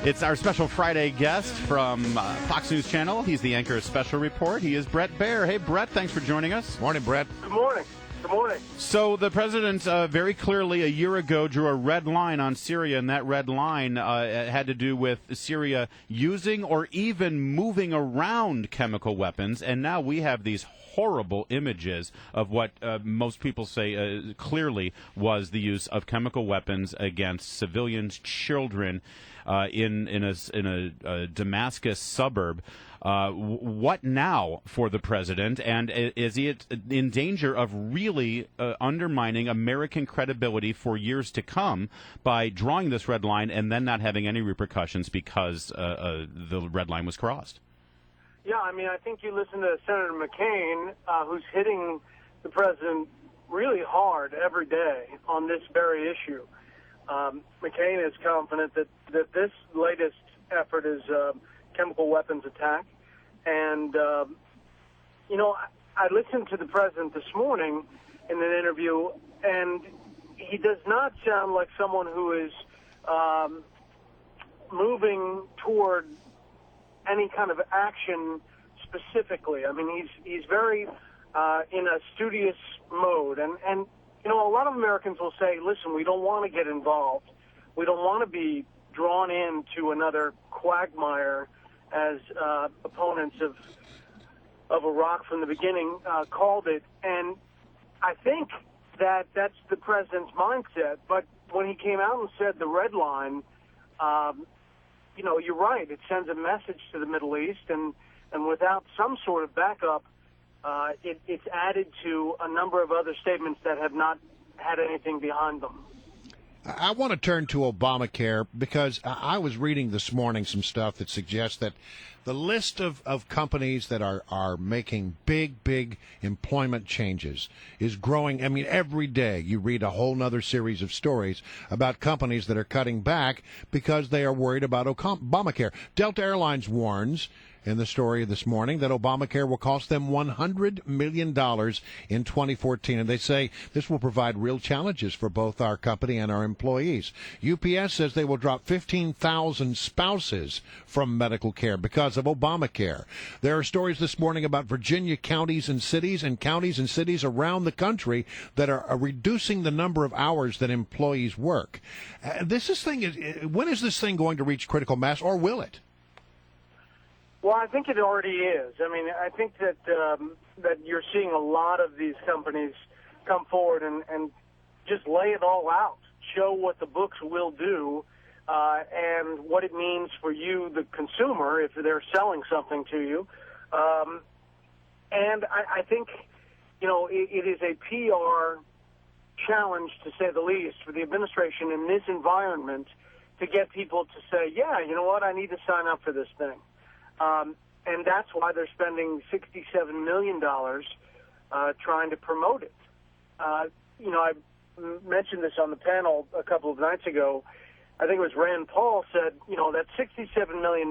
It's our special Friday guest from Fox News Channel. He's the anchor of Special Report. He is Bret Baier. Hey, Bret, thanks for joining us. Morning, Bret. Good morning. Good morning. So the president very clearly a year ago drew a red line on Syria, and that red line had to do with Syria using or even moving around chemical weapons. And now we have these horrible images of what most people say clearly was the use of chemical weapons against civilians, children, in a Damascus suburb. What now for the president, and is he in danger of really undermining American credibility for years to come by drawing this red line and then not having any repercussions because the red line was crossed? Yeah, I mean, I think you listen to Senator McCain, who's hitting the president really hard every day on this very issue. McCain is confident that this latest effort is chemical weapons attack. And, I listened to the president this morning in an interview, and he does not sound like someone who is moving toward any kind of action specifically. I mean, he's very in a studious mode. And a lot of Americans will say, listen, we don't want to get involved. We don't want to be drawn into another quagmire, as opponents of Iraq from the beginning called it. And I think that that's the president's mindset. But when he came out and said the red line, you're right. It sends a message to the Middle East, and without some sort of backup, it's added to a number of other statements that have not had anything behind them. I want to turn to Obamacare because I was reading this morning some stuff that suggests that the list of companies that are making big employment changes is growing. I mean, every day you read a whole nother series of stories about companies that are cutting back because they are worried about Obamacare. Delta Airlines warns in the story this morning that Obamacare will cost them $100 million in 2014. And they say this will provide real challenges for both our company and our employees. UPS says they will drop 15,000 spouses from medical care because of Obamacare. There are stories this morning about Virginia counties and cities around the country that are reducing the number of hours that employees work. When is this thing going to reach critical mass, or will it? Well, I think it already is. I mean, I think that you're seeing a lot of these companies come forward and just lay it all out, show what the books will do, and what it means for you, the consumer, if they're selling something to you. And I think, it is a PR challenge, to say the least, for the administration in this environment to get people to say, yeah, you know what, I need to sign up for this thing. And that's why they're spending $67 million trying to promote it. I mentioned this on the panel a couple of nights ago. I think it was Rand Paul said, that $67 million,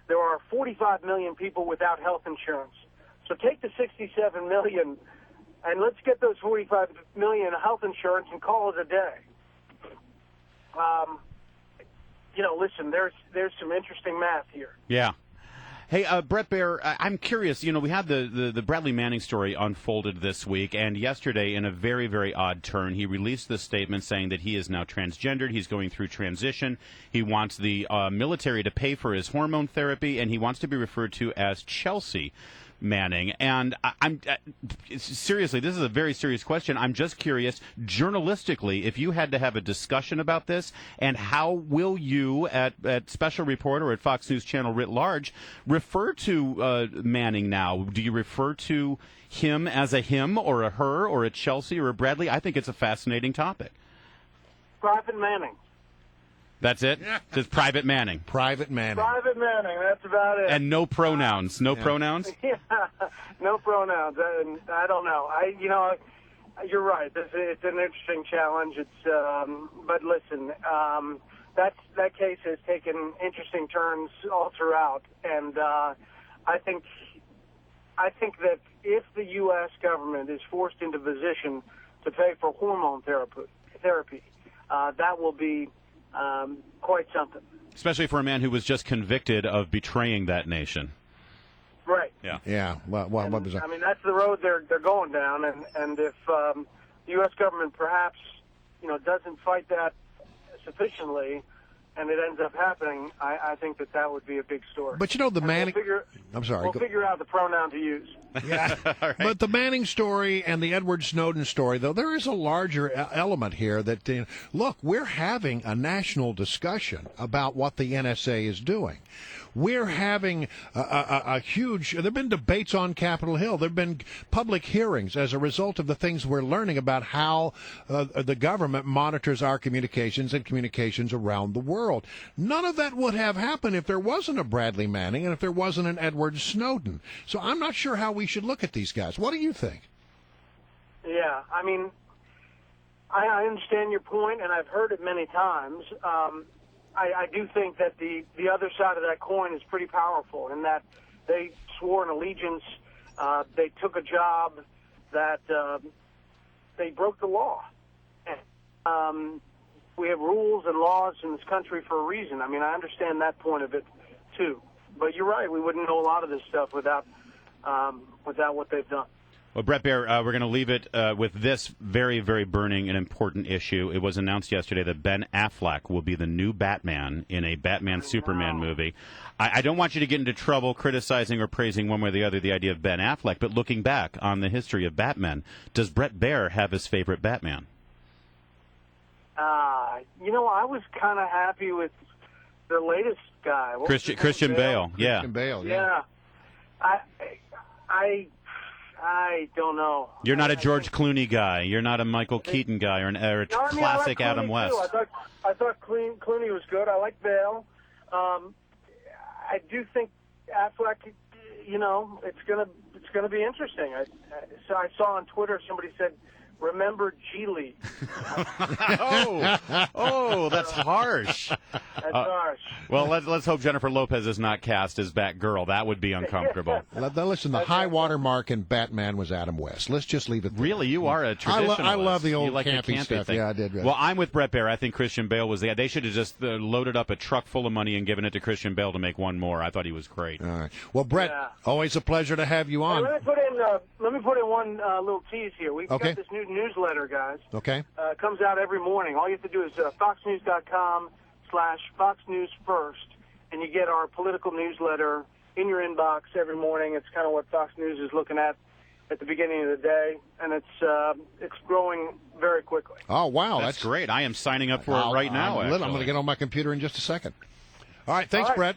there are 45 million people without health insurance. So take the $67 million and let's get those 45 million health insurance and call it a day. Listen, there's some interesting math here. Yeah. Hey, Bret Baier, I'm curious. We had the Bradley Manning story unfolded this week, and yesterday, in a very, very odd turn, he released this statement saying that he is now transgendered. He's going through transition. He wants the military to pay for his hormone therapy, and he wants to be referred to as Chelsea Manning. And I'm seriously, this is a very serious question. I'm just curious, journalistically, if you had to have a discussion about this, and how will you at Special Report or at Fox News Channel writ large refer to Manning now? Do you refer to him as a him or a her or a Chelsea or a Bradley? I think it's a fascinating topic. Private Manning. That's it? Just Private Manning. Private Manning. Private Manning, that's about it. And no pronouns. No pronouns? Yeah, no pronouns. I don't know. You're right. It's an interesting challenge. But listen, that case has taken interesting turns all throughout, and I think that if the U.S. government is forced into position to pay for hormone therapy, that will be quite something. Especially for a man who was just convicted of betraying that nation. Right. Yeah. Yeah. Well, what was that? I mean, that's the road they're going down, and if the U.S. government perhaps doesn't fight that sufficiently, and it ends up happening, I think that would be a big story. But the Manning. I'm sorry. We'll figure out the pronoun to use. Yeah. Right. But the Manning story and the Edward Snowden story, though, there is a larger element here that, look, we're having a national discussion about what the NSA is doing. We're having a huge, there have been debates on Capitol Hill. There have been public hearings as a result of the things we're learning about how the government monitors our communications and communications around the world. None of that would have happened if there wasn't a Bradley Manning and if there wasn't an Edward Snowden. So I'm not sure how we should look at these guys. What do you think? Yeah, I mean, I understand your point, and I've heard it many times. I do think that the other side of that coin is pretty powerful in that they swore an allegiance, they took a job, that they broke the law. And, we have rules and laws in this country for a reason. I mean, I understand that point of it, too. But you're right, we wouldn't know a lot of this stuff without what they've done. Well, Bret Baier, we're going to leave it with this very, very burning and important issue. It was announced yesterday that Ben Affleck will be the new Batman in a Batman-Superman movie. I don't want you to get into trouble criticizing or praising one way or the other the idea of Ben Affleck, but looking back on the history of Batman, does Bret Baier have his favorite Batman? I was kind of happy with the latest guy. Christian Bale. Yeah. Christian Bale, yeah. I don't know. You're not a George Clooney guy. You're not a Michael Keaton guy or a classic Adam West. I thought Clooney was good. I like Bale. I do think Affleck. It's gonna be interesting. So I saw on Twitter somebody said, "Remember Geely." oh, that's harsh. That's harsh. Well, let's hope Jennifer Lopez is not cast as Batgirl. That would be uncomfortable. Listen, the high water mark in Batman was Adam West. Let's just leave it there. Really, you are a traditionalist. I love the old like campy stuff. Thing. Yeah, I did. Well, I'm with Bret Baier. I think Christian Bale was they should have just loaded up a truck full of money and given it to Christian Bale to make one more. I thought he was great. All right. Well, Brett, always a pleasure to have you on. Hey, let me put in one little tease here. We've got this new newsletter, guys. Okay. It comes out every morning. All you have to do is foxnews.com/FoxNewsFirst, and you get our political newsletter in your inbox every morning. It's kind of what Fox News is looking at the beginning of the day, and it's growing very quickly. Oh, wow. That's great. I am signing up for it right now. I'm going to get on my computer in just a second. All right. Thanks, Brett.